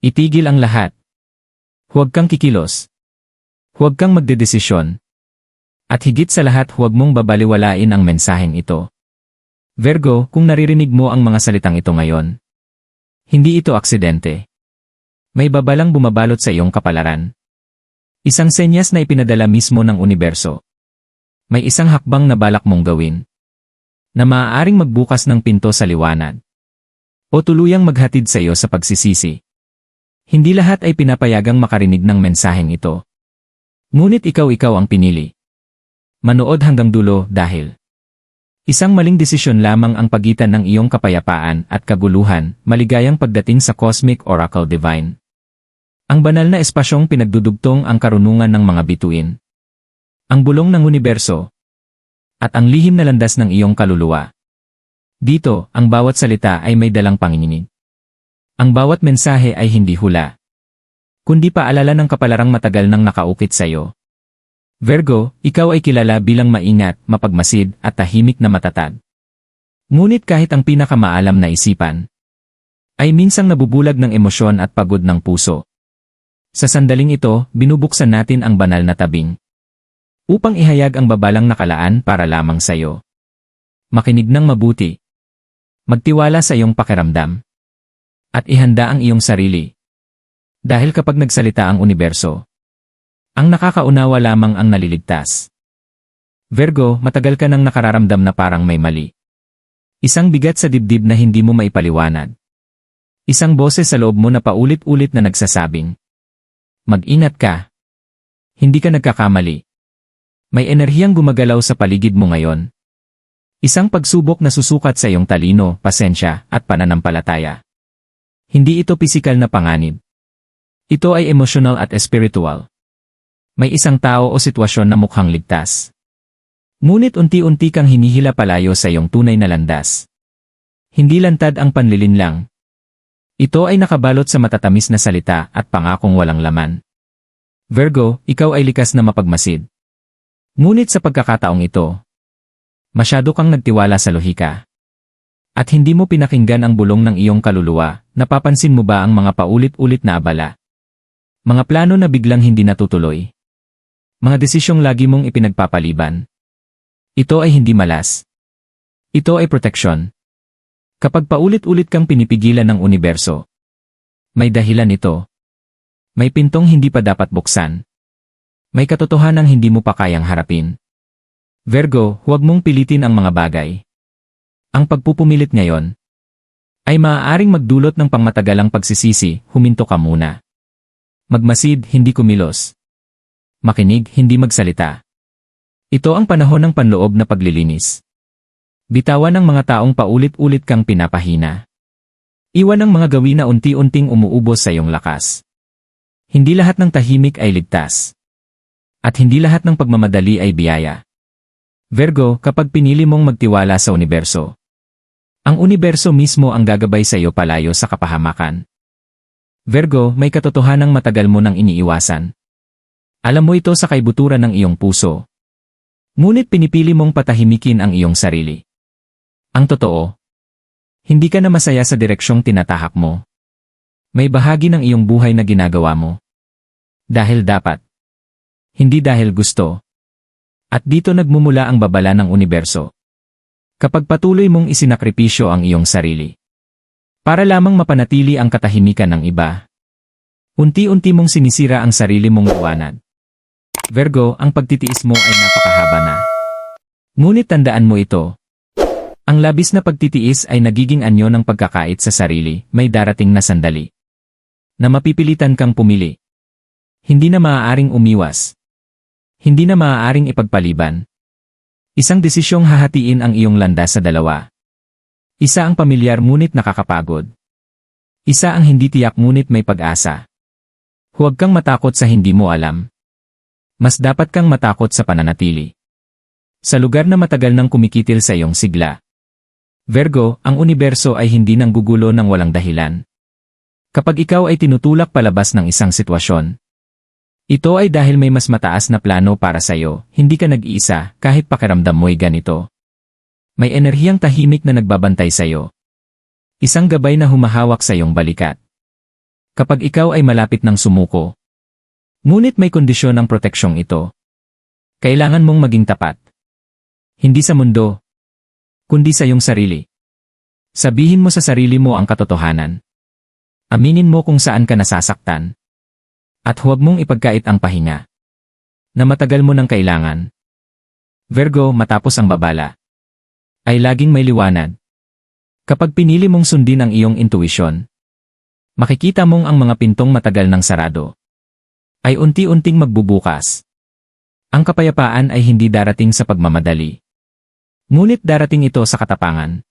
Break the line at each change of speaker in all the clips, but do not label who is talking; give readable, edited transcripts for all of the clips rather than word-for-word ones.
Itigil ang lahat. Huwag kang kikilos. Huwag kang magdedesisyon. At higit sa lahat huwag mong babaliwalain ang mensaheng ito. Virgo, kung naririnig mo ang mga salitang ito ngayon, hindi ito aksidente. May babalang bumabalot sa iyong kapalaran. Isang senyas na ipinadala mismo ng universo. May isang hakbang na balak mong gawin, na maaaring magbukas ng pinto sa liwanag, o tuluyang maghatid sa iyo sa pagsisisi. Hindi lahat ay pinapayagang makarinig ng mensaheng ito. Ngunit ikaw ang pinili. Manood hanggang dulo dahil isang maling desisyon lamang ang pagitan ng iyong kapayapaan at kaguluhan. Maligayang pagdating sa Cosmic Oracle Divine. Ang banal na espasyong pinagdudugtong ang karunungan ng mga bituin, ang bulong ng universo, at ang lihim na landas ng iyong kaluluwa. Dito, ang bawat salita ay may dalang panginginig. Ang bawat mensahe ay hindi hula, kundi paalala ng kapalarang matagal nang nakaukit sa iyo. Virgo, ikaw ay kilala bilang maingat, mapagmasid, at tahimik na matatag. Ngunit kahit ang pinakamaalam na isipan ay minsang nabubulag ng emosyon at pagod ng puso. Sa sandaling ito, binubuksan natin ang banal na tabing upang ihayag ang babalang nakalaan para lamang sa iyo. Makinig ng mabuti. Magtiwala sa iyong pakiramdam. At ihanda ang iyong sarili. Dahil kapag nagsalita ang universo, ang nakakaunawa lamang ang naliligtas. Virgo, matagal ka nang nakararamdam na parang may mali. Isang bigat sa dibdib na hindi mo maipaliwanag. Isang boses sa loob mo na paulit-ulit na nagsasabing, mag-ingat ka. Hindi ka nagkakamali. May enerhiyang gumagalaw sa paligid mo ngayon. Isang pagsubok na susukat sa iyong talino, pasensya, at pananampalataya. Hindi ito pisikal na panganib. Ito ay emosyonal at espiritual. May isang tao o sitwasyon na mukhang ligtas. Ngunit unti-unti kang hinihila palayo sa iyong tunay na landas. Hindi lantad ang panlilinlang. Ito ay nakabalot sa matatamis na salita at pangakong walang laman. Virgo, ikaw ay likas na mapagmasid. Ngunit sa pagkakataong ito, masyado kang nagtiwala sa lohika. At hindi mo pinakinggan ang bulong ng iyong kaluluwa. Napapansin mo ba ang mga paulit-ulit na abala? Mga plano na biglang hindi natutuloy? Mga desisyong lagi mong ipinagpapaliban? Ito ay hindi malas. Ito ay proteksyon. Kapag paulit-ulit kang pinipigilan ng universo, may dahilan ito. May pintong hindi pa dapat buksan. May katotohanang hindi mo pa kayang harapin. Virgo, huwag mong pilitin ang mga bagay. Ang pagpupumilit ngayon ay maaaring magdulot ng pangmatagalang pagsisisi. Huminto ka muna. Magmasid, hindi kumilos. Makinig, hindi magsalita. Ito ang panahon ng panloob na paglilinis. Bitawan ang mga taong paulit-ulit kang pinapahina. Iwan ang mga gawin na unti-unting umuubos sa iyong lakas. Hindi lahat ng tahimik ay ligtas. At hindi lahat ng pagmamadali ay biyaya. Virgo, kapag pinili mong magtiwala sa universo, ang universo mismo ang gagabay sa iyo palayo sa kapahamakan. Virgo, may katotohanang matagal mo nang iniiwasan. Alam mo ito sa kaibuturan ng iyong puso. Ngunit pinipili mong patahimikin ang iyong sarili. Ang totoo, hindi ka na masaya sa direksyong tinatahak mo. May bahagi ng iyong buhay na ginagawa mo dahil dapat, hindi dahil gusto. At dito nagmumula ang babala ng universo. Kapag patuloy mong isinakripisyo ang iyong sarili para lamang mapanatili ang katahimikan ng iba, unti-unti mong sinisira ang sarili mong liwanag. Virgo, ang pagtitiis mo ay napakahaba na. Ngunit tandaan mo ito. Ang labis na pagtitiis ay nagiging anyo ng pagkakait sa sarili. May darating na sandali na mapipilitan kang pumili. Hindi na maaaring umiwas. Hindi na maaaring ipagpaliban. Isang desisyong hahatiin ang iyong landas sa dalawa. Isa ang pamilyar ngunit nakakapagod. Isa ang hindi tiyak ngunit may pag-asa. Huwag kang matakot sa hindi mo alam. Mas dapat kang matakot sa pananatili. Sa lugar na matagal nang kumikitil sa iyong sigla. Virgo, ang universo ay hindi nang gugulo ng walang dahilan. Kapag ikaw ay tinutulak palabas ng isang sitwasyon, ito ay dahil may mas mataas na plano para sa iyo. Hindi ka nag-iisa kahit pakiramdam mo'y ganito. May enerhiyang tahimik na nagbabantay sa iyo. Isang gabay na humahawak sa iyong balikat. Kapag ikaw ay malapit ng sumuko, ngunit may kondisyon ang proteksyong ito, kailangan mong maging tapat. Hindi sa mundo, kundi sa iyong sarili. Sabihin mo sa sarili mo ang katotohanan. Aminin mo kung saan ka nasasaktan. At huwag mong ipagkait ang pahinga na matagal mo nang kailangan. Virgo, matapos ang babala, ay laging may liwanag. Kapag pinili mong sundin ang iyong intuisyon, makikita mong ang mga pintong matagal nang sarado ay unti-unting magbubukas. Ang kapayapaan ay hindi darating sa pagmamadali, ngunit darating ito sa katapangan.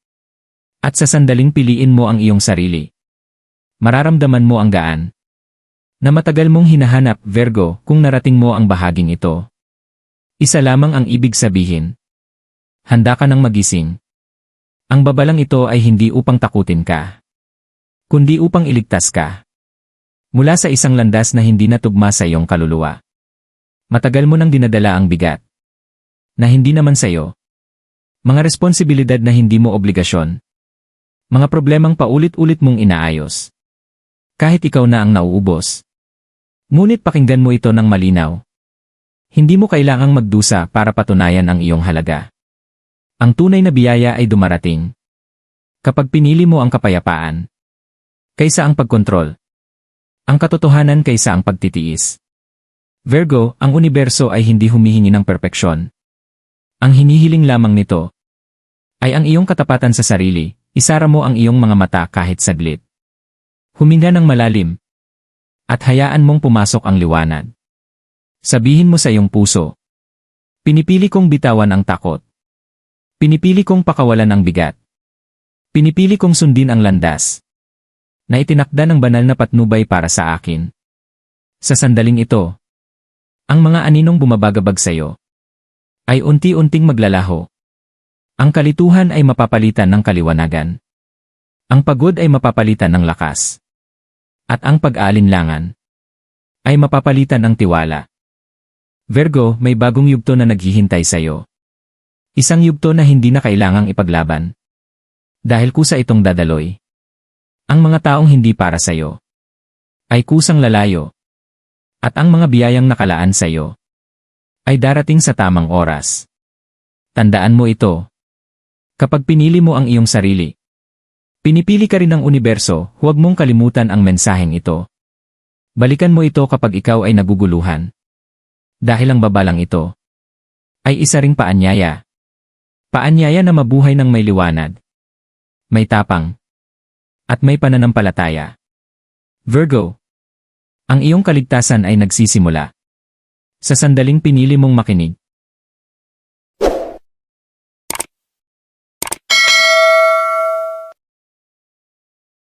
At sa sandaling piliin mo ang iyong sarili, mararamdaman mo ang gaan na matagal mong hinahanap, Virgo, kung narating mo ang bahaging ito. Isa lamang ang ibig sabihin. Handa ka ng magising. Ang babalang ito ay hindi upang takutin ka, kundi upang iligtas ka mula sa isang landas na hindi natugma sa iyong kaluluwa. Matagal mo nang dinadala ang bigat na hindi naman sa iyo. Mga responsibilidad na hindi mo obligasyon. Mga problemang paulit-ulit mong inaayos. Kahit ikaw na ang nauubos. Ngunit pakinggan mo ito ng malinaw. Hindi mo kailangang magdusa para patunayan ang iyong halaga. Ang tunay na biyaya ay dumarating kapag pinili mo ang kapayapaan kaysa ang pagkontrol. Ang katotohanan kaysa ang pagtitiis. Virgo, ang universo ay hindi humihingi ng perpeksyon. Ang hinihiling lamang nito ay ang iyong katapatan sa sarili. Isara mo ang iyong mga mata kahit saglit. Huminga ng malalim at hayaan mong pumasok ang liwanag. Sabihin mo sa iyong puso, pinipili kong bitawan ang takot. Pinipili kong pakawalan ang bigat. Pinipili kong sundin ang landas na itinakda ng banal na patnubay para sa akin. Sa sandaling ito, ang mga aninong bumabagabag sa iyo ay unti-unting maglalaho. Ang kalituhan ay mapapalitan ng kaliwanagan. Ang pagod ay mapapalitan ng lakas. At ang pag-aalinlangan ay mapapalitan ng tiwala. Virgo, may bagong yugto na naghihintay sa iyo. Isang yugto na hindi na kailangang ipaglaban. Dahil kusa itong dadaloy. Ang mga taong hindi para sa iyo ay kusang lalayo. At ang mga biyayang nakalaan sa iyo ay darating sa tamang oras. Tandaan mo ito. Kapag pinili mo ang iyong sarili, pinipili ka rin ng universo, huwag mong kalimutan ang mensaheng ito. Balikan mo ito kapag ikaw ay naguguluhan. Dahil ang babalang ito ay isa ring paanyaya. Paanyaya na mabuhay ng may liwanag, may tapang, at may pananampalataya. Virgo, ang iyong kaligtasan ay nagsisimula sa sandaling pinili mong makinig